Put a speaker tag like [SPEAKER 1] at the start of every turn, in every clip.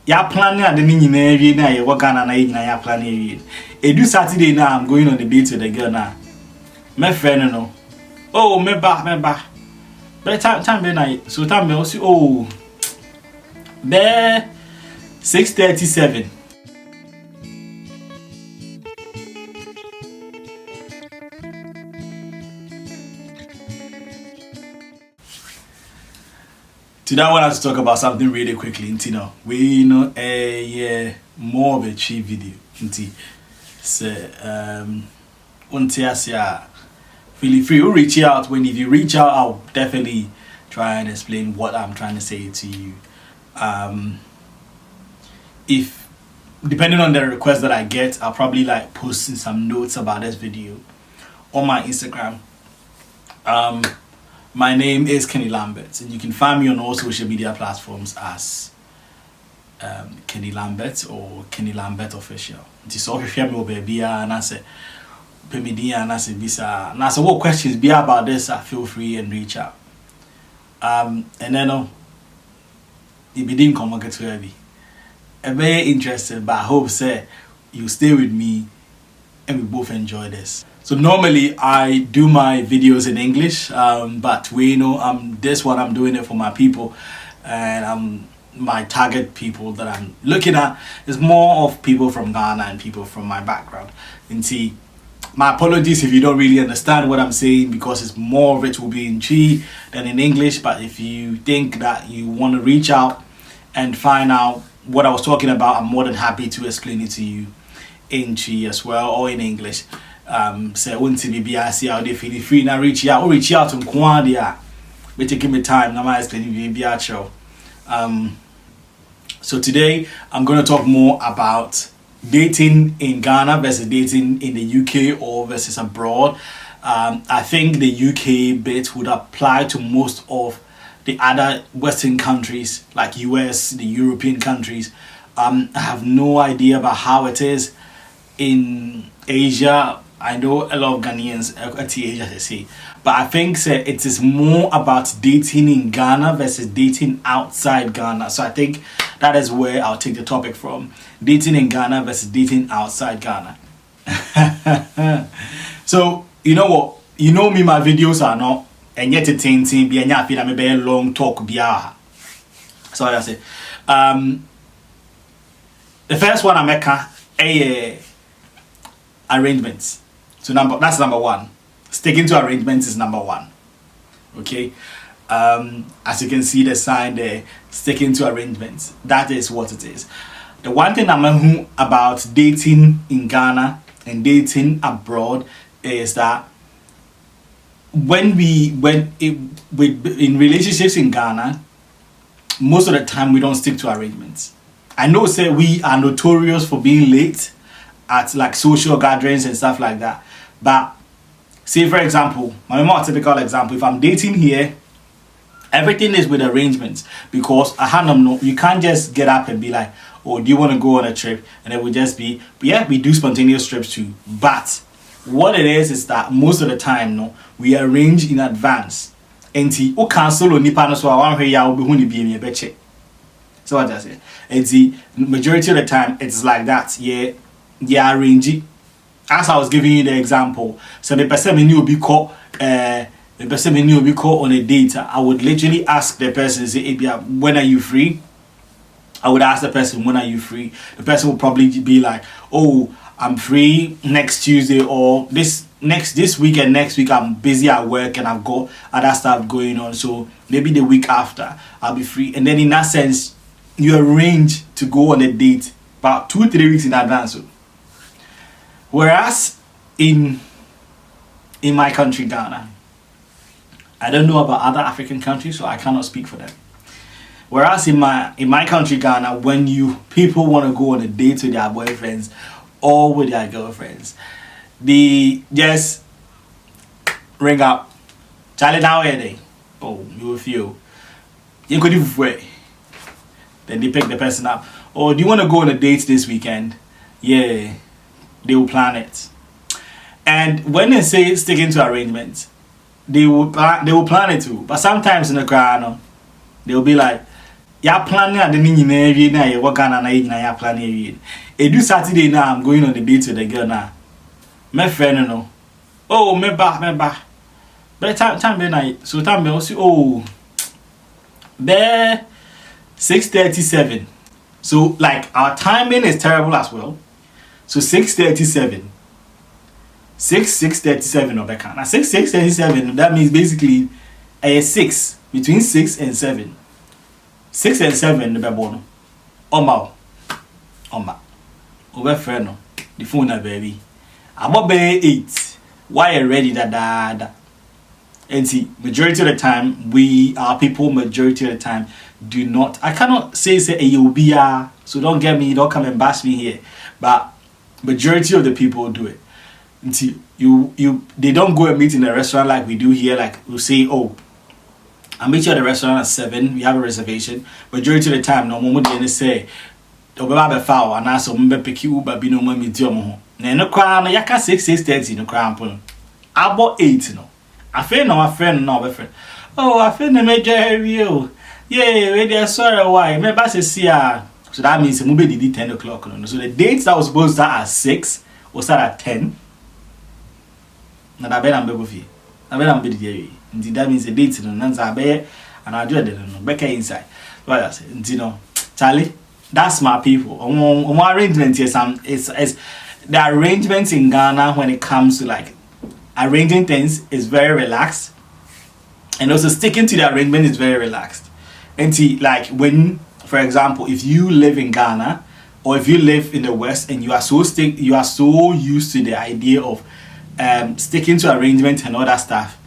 [SPEAKER 1] ya planning at the nyina na ye Ghana na ya planning. Edu Saturday now I'm going on the date with the girl now. My friend no. Oh, me ba. But time be night. So time me also oh. There 6:37. Today I want to talk about something really quickly. We yeah, more of a cheap video. So feel free to reach out. If you reach out, I'll definitely try and explain what I'm trying to say to you. If depending on the request that I get, I'll probably like post some notes about this video on my Instagram. My name is Kenny Lambert, and you can find me on all social media platforms as Kenny Lambert or Kenny Lambert Official. Just so if you have me baby and I say Pemidia and I say bisa. Now so what questions be about this? Feel free and reach out. And then if you didn't come get to heavy. I'm very interested, but I hope say you stay with me and we both enjoy this. So normally I do my videos in English, but this one I'm doing it for my people, and my target people that I'm looking at is more of people from Ghana and people from my background. And see, my apologies if you don't really understand what I'm saying, because it's more of it will be in Chi than in English. But if you think that you want to reach out and find out what I was talking about, I'm more than happy to explain it to you in Chi as well or in English. Say won't be see how they feel free now reach out to Kwandia. But give me time, now I explain be show. So today I'm gonna talk more about dating in Ghana versus dating in the UK or versus abroad. I think the UK bit would apply to most of the other Western countries like US, the European countries. I have no idea about how it is in Asia. I know a lot of Ghanaians at Asia, they say, but I think it is more about dating in Ghana versus dating outside Ghana. So I think that is where I'll take the topic from: dating in Ghana versus dating outside Ghana. So you know what? You know me, my videos are not, and yet it's be a long talk. So I say, the first one I make arrangements. So that's number one. Sticking to arrangements is number one. Okay. As you can see the sign there, sticking to arrangements. That is what it is. The one thing I'm about dating in Ghana and dating abroad is that in relationships in Ghana, most of the time we don't stick to arrangements. I know we are notorious for being late at like social gatherings and stuff like that. But say for example, my more typical example, if I'm dating here, everything is with arrangements, because you can't just get up and be like, oh, do you want to go on a trip? And it would just be, yeah, we do spontaneous trips too. But what it is that most of the time, we arrange in advance. And o cancel on nipa no so I want ya will be be me check. So what does it? And the majority of the time it's like that. Yeah, arrange. As I was giving you the example, so the person will be called on a date. I would literally ask the person, say, when are you free? I would ask the person, when are you free? The person will probably be like, oh, I'm free next Tuesday, or this week and next week I'm busy at work and I've got other stuff going on. So maybe the week after I'll be free. And then in that sense, you arrange to go on a date about 2-3 weeks in advance. Whereas in my country, Ghana, I don't know about other African countries, so I cannot speak for them. Whereas in my country, Ghana, when people want to go on a date with their boyfriends or with their girlfriends, they just ring up, Charlie, now where they? Oh, you will feel. You could even wait. Then they pick the person up. Oh, do you want to go on a date this weekend? Yeah. They will plan it. And when they say sticking to arrangements, they will plan it too. But sometimes in the ground, they will be like, ya planning at the nyina wie na ye wo Ghana na ye nyina ya planning wie. Edu Saturday now I'm going on the date with the girl now. My friend no. Oh, me ba. But time be na so time be also oh. Be 6:37. So like our timing is terrible as well. So 6:37. 6:37 of Becca. Now 6:37, that means basically a 6 between 6 and 7. 6 and 7 the bebono. Oma. Over friend no. The phone na baby. About be 8. Why already that? And see, majority of the time, majority of the time do not. I cannot say you'll be so don't come and bash me here. But majority of the people do it. And see, they don't go and meet in a restaurant like we do here. Like we'll say, oh, I'll meet you at the restaurant at 7. We have a reservation. Majority of the time, no moment they say, "Oba be foul," and also remember pick you, but be no more meet you mo. No crown, you can 6:30 no crown. About 8 no. I feel no my friend. Oh, I feel the major review. Yeah, we there sorry why. Maybe say so that means we be 10 o'clock. No? So the dates that was supposed to start at 6 will start at 10. Now that better be with you. I better be there. That means the dates no nanza be and I do it no back inside. What I say, you know, Charlie, that's my people. Arrangement here it's the arrangements in Ghana when it comes to like arranging things is very relaxed, and also sticking to the arrangement is very relaxed. And see, like when, for example, if you live in Ghana or if you live in the West and you are so used to the idea of sticking to arrangements and all that stuff,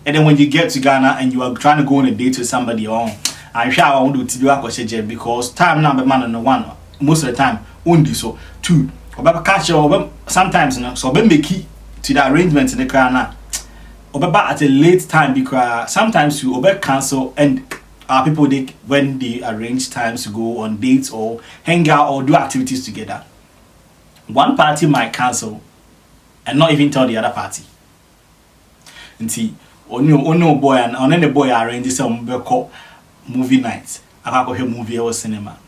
[SPEAKER 1] and then when you get to Ghana and you are trying to go on a date with somebody, I'm sure I won't do TBA because time number man no one most of the time only so 2 or catch sometimes so make key to the arrangements in the Ghana or at a late time because sometimes you cancel and people when they arrange times to go on dates or hang out or do activities together, one party might cancel and not even tell the other party. And see, no boy and on the boy arranges some movie nights. I go movie or cinema.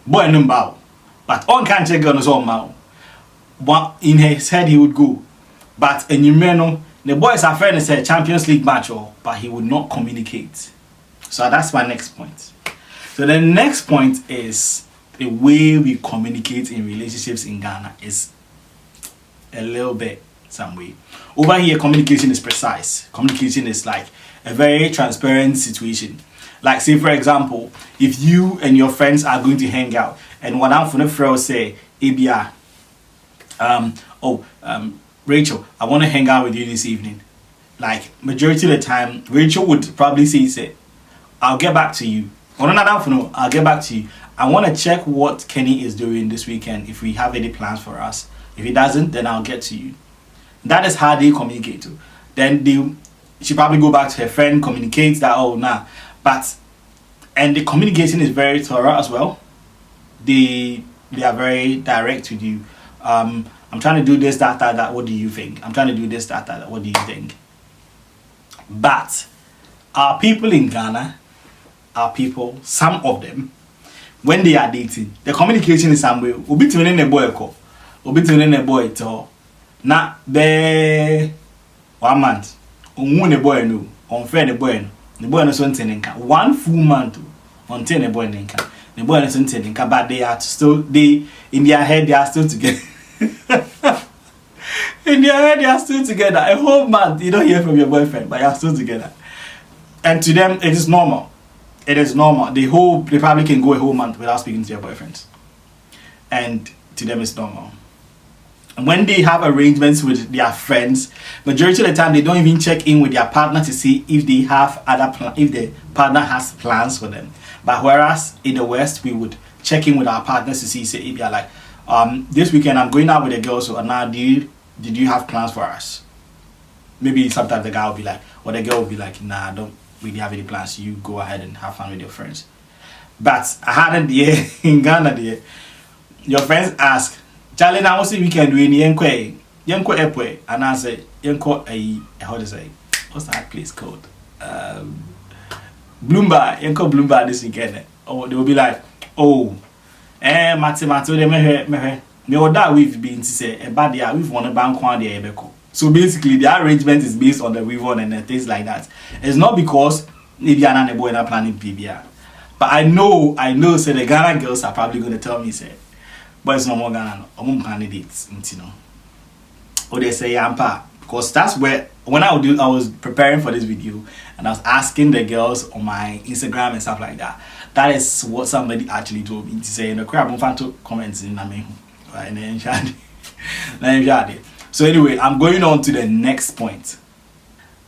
[SPEAKER 1] Boy no bow, but on can't check on his own mouth. But in his head he would go. But and you know the boys are friends say Champions League match but he would not communicate. So that's my next point. So the next point is the way we communicate in relationships in Ghana is a little bit some way. Over here, communication is precise. Communication is like a very transparent situation. Like say for example, if you and your friends are going to hang out and one out from the friend say, ABR, Rachel, I want to hang out with you this evening. Like majority of the time, Rachel would probably say, I'll get back to you. I'll get back to you. I want to check what Kenny is doing this weekend, if we have any plans for us. If he doesn't, then I'll get to you. That is how they communicate to. Then she probably go back to her friend, communicates that, and the communication is very thorough as well. They are very direct with you. I'm trying to do this, that, what do you think? I'm trying to do this, that, what do you think? But our people in Ghana, some of them, when they are dating, the communication is some way. Obi between a boy to na be 1 month. On a boy no, on fair the boy no so ntenenka. 1 full month on ten a boy nenka. The boy no so ntenenka, but they in their head they are still together. In their head they are still together. A whole month you don't hear from your boyfriend, but you are still together. And to them it is normal. It is normal. They probably can go a whole month without speaking to their boyfriends. And to them it's normal. And when they have arrangements with their friends, majority of the time they don't even check in with their partner to see if they have if the partner has plans for them. But whereas in the West we would check in with our partners to see if they are like, this weekend I'm going out with a girl, so now did you have plans for us? Maybe sometimes the guy will be like, or the girl will be like, nah, I don't really have any plans. You go ahead and have fun with your friends. But I had it in Ghana. Your friends ask, Charlie, now what's the weekend doing? Yenko Epwe, and I say Yenko how to say, what's that place called? Bloomberg. Yenko Bloomberg this weekend. or they will be like, oh, Matemato, me or that we've been to say about the we've won a bank one day. So basically, the arrangement is based on the we've won and things like that. It's not because maybe I'm not boy in a planning PBR. But I know, so the Ghana girls are probably going to tell me, say, but it's no more Ghana, I'm planning dates, you know. Or they say, Yampa, because that's where, when I was preparing for this video and I was asking the girls on my Instagram and stuff like that. That is what somebody actually told me to say in the crowd. I'm going to comments in right, and then so anyway, I'm going on to the next point.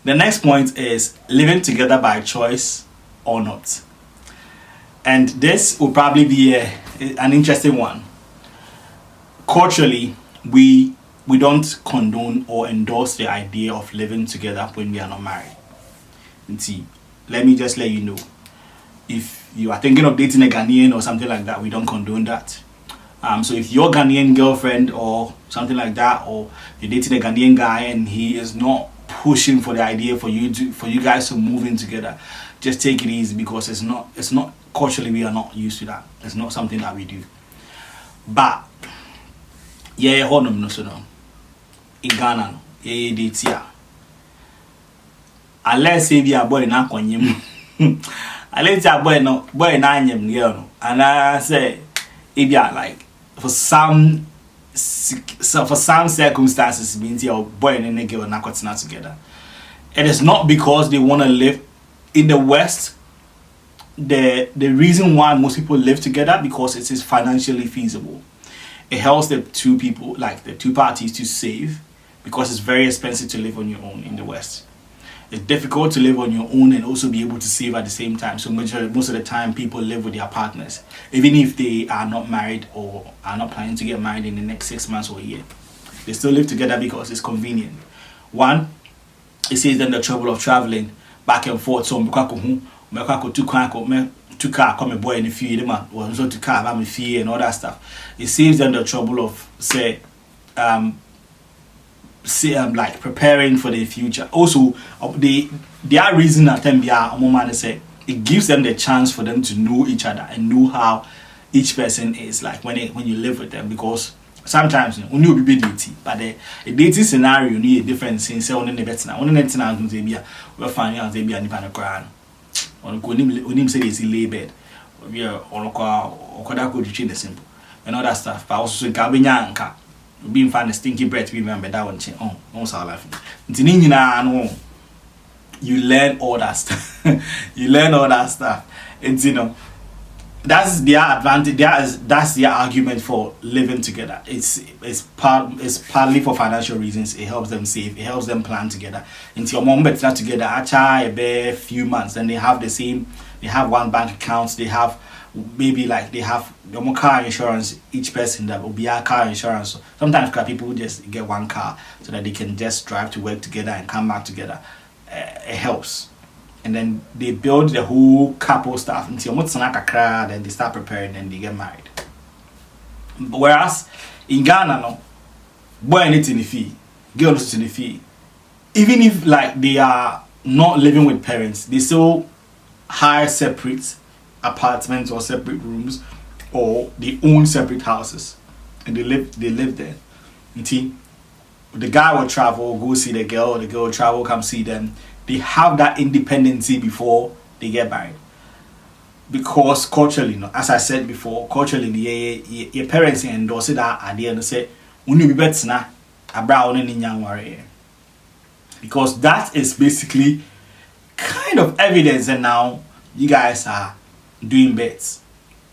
[SPEAKER 1] The next point is living together by choice or not. And this will probably be an interesting one. Culturally, we don't condone or endorse the idea of living together when we are not married. And see, let me just let you know. If you are thinking of dating a Ghanaian or something like that, we don't condone that. So if your Ghanaian girlfriend or something like that, or you're dating a Ghanaian guy and he is not pushing for the idea for you guys to move in together, just take it easy, because it's not culturally, we are not used to that. It's not something that we do. But yeah, hold on, no, so no. In Ghana, yeah, date here. Unless say be a boy na kwanyem. Unless a boy na anyem girl, and I say if you like for some circumstances means your boy and a girl not together. It is not because they want to live in the West. The reason why most people live together, because it is financially feasible. It helps the two people, like the two parties, to save, because it's very expensive to live on your own in the West. It's difficult to live on your own and also be able to save at the same time. So most of the time, people live with their partners, even if they are not married or are not planning to get married in the next 6 months or a year. They still live together because it's convenient. One, it saves them the trouble of traveling back and forth. So two car come a boy in the field, man, or so to car have a fee and all that stuff. It saves them the trouble of like preparing for the future. Also, their reason at MBA say it gives them the chance for them to know each other and know how each person is like when you live with them, because sometimes only will be dating, but the dating scenario need a different since only the better now. Only the now we're finding out they be an Ipan on Konim say it's Lambert. We are on Okoda could change the simple and all that stuff. But also Gabianka being found a stinky breath, we remember that one. Oh, no, so laughing. You learn all that stuff. You learn all that stuff. And you know, that's their advantage. That's their argument for living together. It's partly for financial reasons. It helps them save. It helps them plan together. Until your mom bets not together, a few months, then they have the same. They have one bank account. They have maybe like they have your car insurance. Each person that will be a car insurance. Sometimes people just get one car so that they can just drive to work together and come back together. It helps. And then they build the whole couple stuff until then they start preparing and they get married. Whereas in Ghana, no, boy needs in the fee, girl needs in the fee. Even if like they are not living with parents, they still hire separate apartments or separate rooms, or they own separate houses, and they live there. Until the guy will travel, go see the girl will travel, come see them. They have that independency before they get married. Because culturally, as I said before, culturally, your parents endorse that idea and say, "Unu be better na abra one ni nyang." Because that is basically kind of evidence that now you guys are doing bits.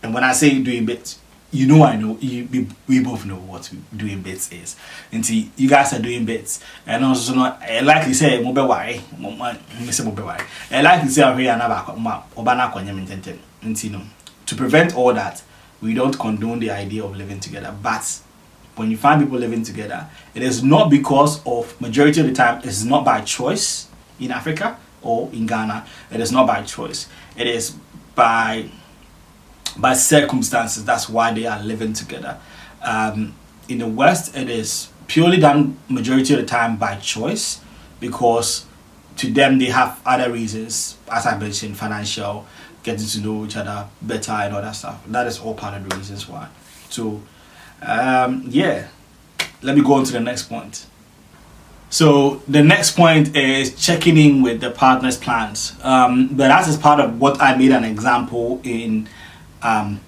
[SPEAKER 1] And when I say doing bits, you know, I know, we both know what doing bits is. And see, you guys are doing bits. And also, like you say, mobile wire, and like you say, I'm here and you know, to prevent all that, we don't condone the idea of living together. But when you find people living together, it is not because of, majority of the time, it's not by choice in Africa or in Ghana. It is not by choice. It is by circumstances. That's why they are living together. In the West, it is purely done majority of the time by choice, because to them they have other reasons, as I mentioned, financial, getting to know each other better and all that stuff. That is all part of the reasons why. So, yeah, let me go on to the next point. So the next point is checking in with the partner's plans. But that is part of what I made an example in the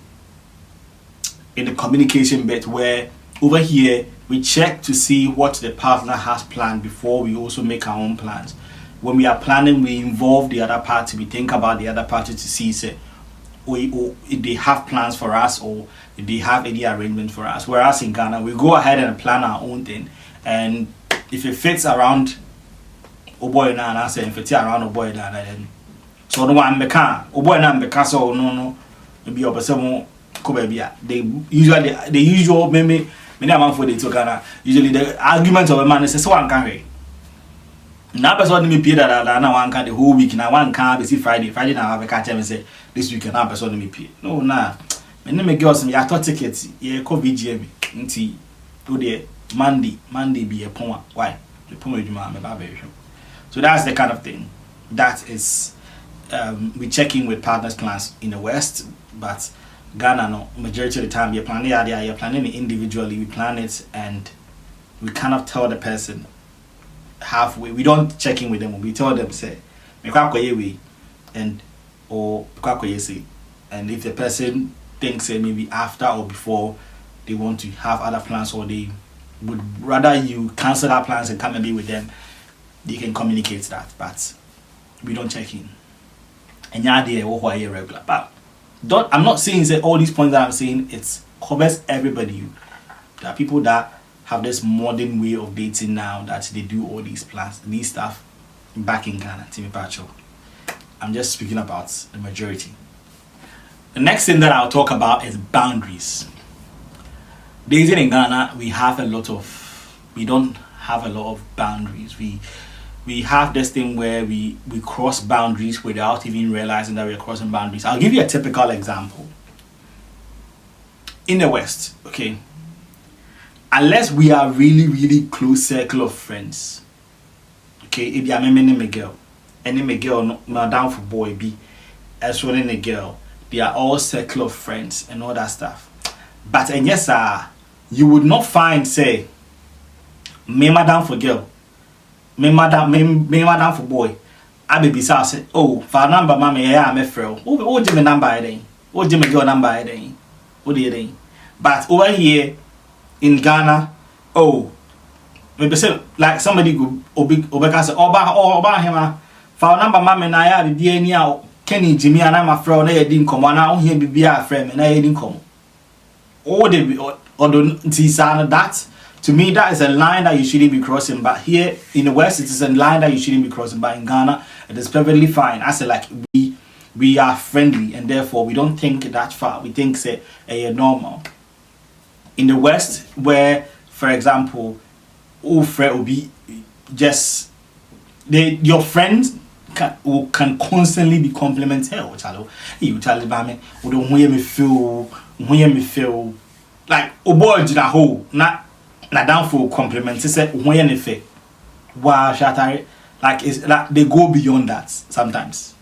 [SPEAKER 1] communication bit, where over here we check to see what the partner has planned before we also make our own plans. When we are planning, we involve the other party. We think about the other party to see say, if they have plans for us or if they have any arrangement for us. Whereas in Ghana, we go ahead and plan our own thing, and if it fits around Oboy na I say if it's around Oboy na then so no one meka Oboy na meka so no maybe obese ko ba bia. They usually the usual many man for the to Ghana, usually the argument of a man is so one can na person me pay that na one can the whole week na one can be see Friday na we catch me say this week na person me pay no na me girls me ato ticket ye ko VGM nti do there Monday be a poma. Why? The poma me ba very sure. So that's the kind of thing that is we check in with partners' plans in the West, but Ghana no majority of the time you're planning it individually. We plan it and we kind of tell the person halfway. We don't check in with them. We tell them say me kwa we and or kwa say, and if the person thinks maybe after or before they want to have other plans or they would rather you cancel our plans and come and be with them, they can communicate that, but we don't check in. And yeah, they are irregular. But I'm not saying that all these points that I'm saying it covers everybody. There are people that have this modern way of dating now that they do all these plans, these stuff back in Ghana. Timmy Pacho. I'm just speaking about the majority. The next thing that I'll talk about is boundaries. Dating in Ghana, we don't have a lot of boundaries. We have this thing where we cross boundaries without even realizing that we're crossing boundaries. I'll give you a typical example. In the West, okay, unless we are really, really close circle of friends, okay, if you are me girl, and me girl no down for boy B, as well in a girl, they are all circle of friends and all that stuff. But and yes, you would not find say me madam for girl, me madam for boy. I be beside say, oh, for number mommy, yeah, I'm a friend. Oh, give me number then. Oh, give me your number then. What do you think? But over here in Ghana, oh, maybe say like somebody go obeka say oba him for number mommy na ya be dey ni a Kenny Jimmy and I'm a friend na ye din komo na ho here bibia friend me na ye din komo. All the that to me that is a line that you shouldn't be crossing. But here in the West it is a line that you shouldn't be crossing. But in Ghana it is perfectly fine. I say like we are friendly and therefore we don't think that far. We think say normal. In the West where for example all friend will be just your friends can constantly be complimented. You tell me don't hear me feel like boy jina ho na down for compliments. Say when you feel wow shatari like it's like they go beyond that sometimes.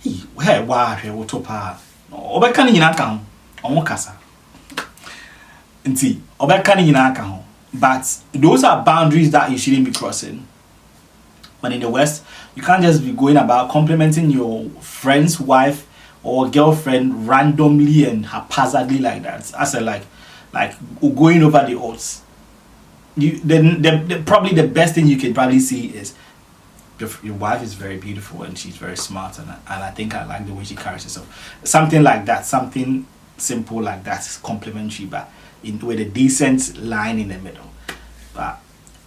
[SPEAKER 1] Hey wow we topa obeka ni nyina kan on kasa nti obeka ni nyina kan ho. But those are boundaries that you shouldn't be crossing. But in the West you can't just be going about complimenting your friend's wife or girlfriend randomly and haphazardly like that. I said like going over the odds. Probably the best thing you can probably see is your wife is very beautiful and she's very smart and I think I like the way she carries herself. Something like that, something simple like that is complimentary, but with a decent line in the middle. But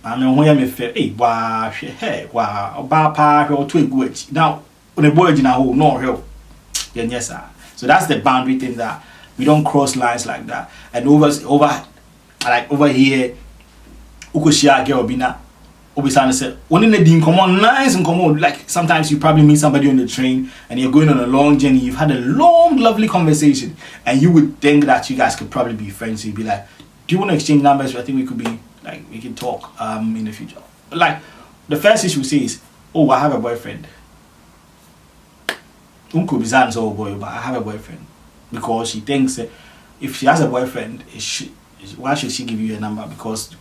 [SPEAKER 1] I mean when you feel hey wow about pa or to good now on the boy now no help. Yes, sir. So that's the boundary thing that we don't cross lines like that. And over here, Ukushia girl bina Obisana said, when the din come on nice and come on, like sometimes you probably meet somebody on the train and you're going on a long journey, you've had a long, lovely conversation, and you would think that you guys could probably be friends. You'd be like, do you want to exchange numbers? I think we could be like we can talk in the future. But like the first issue says, oh, I have a boyfriend. Uncle Bizan's old boy, but I have a boyfriend. Because she thinks that if she has a boyfriend, why should she give you a number? Because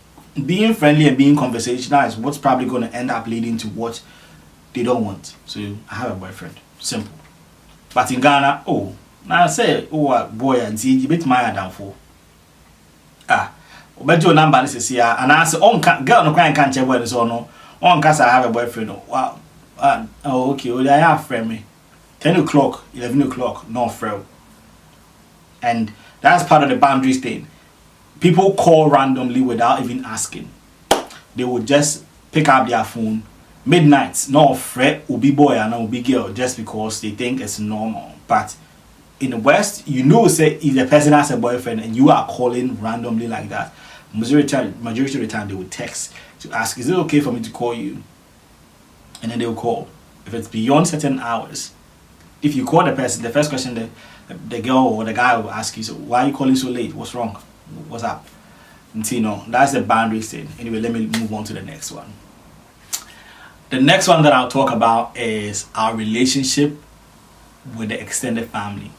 [SPEAKER 1] being friendly and being conversational is what's probably going to end up leading to what they don't want. So I have a boyfriend. Simple. But in Ghana, oh, now I say, oh boy, and see, you bit my downfall. But your number is here, and I say, oh, girl, no crying can't check whether so no. On case I have a boyfriend. Wow. Oh, okay, well, I have friend me. 10 o'clock, 11 o'clock, no friend. And that's part of the boundaries thing. People call randomly without even asking. They would just pick up their phone midnight, no fret, ubi boy and ubi girl, just because they think it's normal. But in the West, you know, say if the person has a boyfriend and you are calling randomly like that, majority of the time they would text to ask, is it okay for me to call you? And then they'll call. If it's beyond certain hours, if you call the person, the first question the girl or the guy will ask you, so why are you calling so late? What's wrong? What's up? And you know, that's the boundaries thing. Anyway, let me move on to the next one. The next one that I'll talk about is our relationship with the extended family.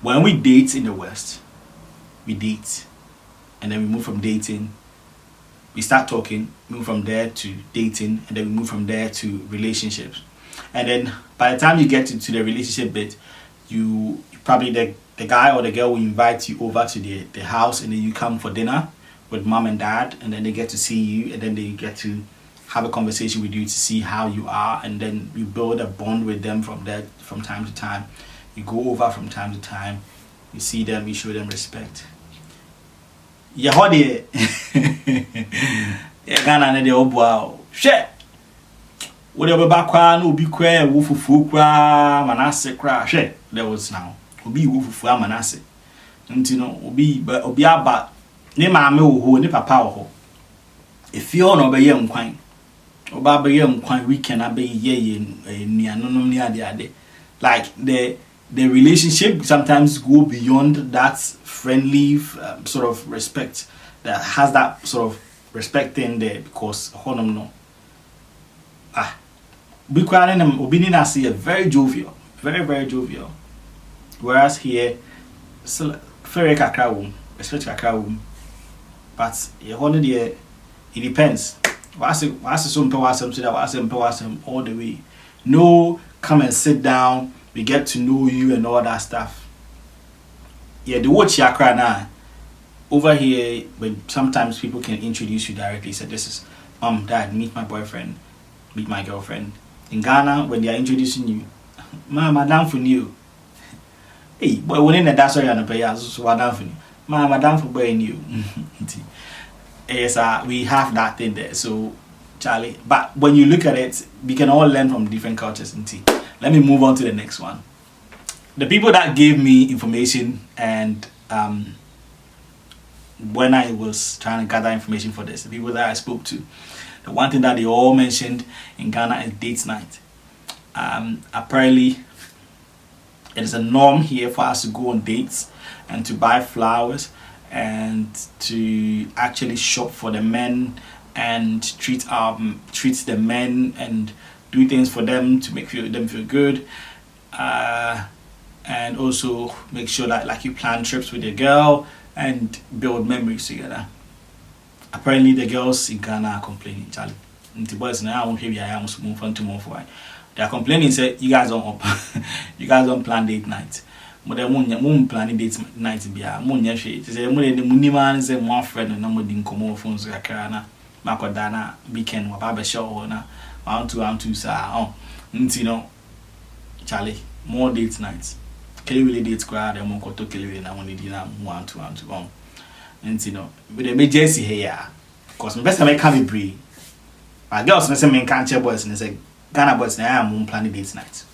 [SPEAKER 1] When we date in the West, we date, and then we move from dating, we start talking, move from there to dating, and then we move from there to relationships. And then by the time you get to the relationship bit, you probably the guy or the girl will invite you over to the house, and then you come for dinner with mom and dad, and then they get to see you, and then they get to have a conversation with you to see how you are, and then you build a bond with them from there from time to time. You go over from time to time, you see them, you show them respect. Yeah, how they Ghana na de obwa hwe wo de obeba kwa na obi kwa wo fufu kwa manase kwa hwe there was now obi wo fufu amanase nti no obi aba ne maame wo ho ne papa wo ho efi ho no obeye nkwan oba beye nkwan weekend abeye nuanomnom ni ade like the relationship sometimes go beyond that friendly sort of respect that has that sort of respect thing there, because honum no be quiet and obinina see a very jovial, very jovial, whereas here so very kakra respect kakra but it depends. What's some pewasem so that wasem all the way. No, come and sit down, we get to know you and all that stuff. Yeah, the word chakra now over here, but sometimes people can introduce you directly. So this is dad, meet my boyfriend, meet my girlfriend. In Ghana, when they are introducing you, madam for you. Hey, boy, when in the that's why I'm pay so madam for you. Madam for boy you. Yes, we have that thing there. So Charlie, but when you look at it, we can all learn from different cultures. Let me move on to the next one. The people that gave me information and when I was trying to gather information for this, the people that I spoke to, the one thing that they all mentioned in Ghana is date night. Apparently, it is a norm here for us to go on dates and to buy flowers and to actually shop for the men and treat the men and do things for them to make them feel good, and also make sure that like you plan trips with your girl and build memories together. Apparently the girls in Ghana are complaining, Charlie. The boys now won't hear I am move on to more for they are complaining, say you guys don't you guys don't plan date night. But they won't plan date night be a moon yashi. Say more the Muniman say one friend and number didn't come over phones like Karana, Makodana, weekend or barber show or na 1 2 sa you know Charlie, more date nights. Kelly really date squad and more to Kelly and I want to dinner 1 2 and you know with the emergency here because my best time I can't be free. My girls say men can't check boys and say Ghana boys now I'm planning date night.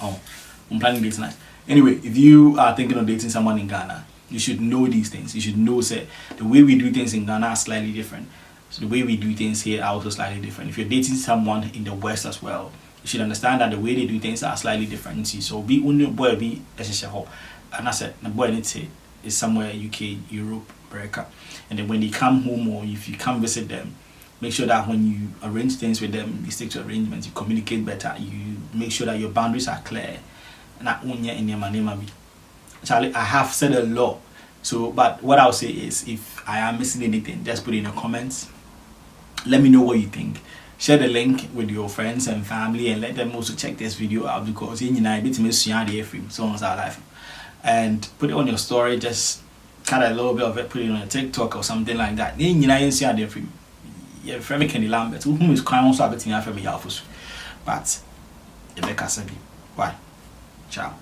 [SPEAKER 1] I'm planning date night. Anyway, if you are thinking of dating someone in Ghana, you should know these things. You should know say the way we do things in Ghana are slightly different. So the way we do things here are also slightly different. If you're dating someone in the West as well, you should understand that the way they do things are slightly different. So be only boy be essential. And I said the boy needs it is somewhere UK, Europe, America. And then when they come home or if you come visit them, Make sure that when you arrange things with them, you stick to arrangements, you communicate better, you make sure that your boundaries are clear. Charlie, I have said a lot. So, but what I'll say is, if I am missing anything, just put it in the comments. Let me know what you think. Share the link with your friends and family, and let them also check this video out, because you know, bit miss the free songs our life. And put it on your story. Just cut a little bit of it, put it on your TikTok or something like that. You know, you see the free. Yeah, friend Kenny Lambert, who is crying also betting after me, but if they can't be. Bye. Ciao.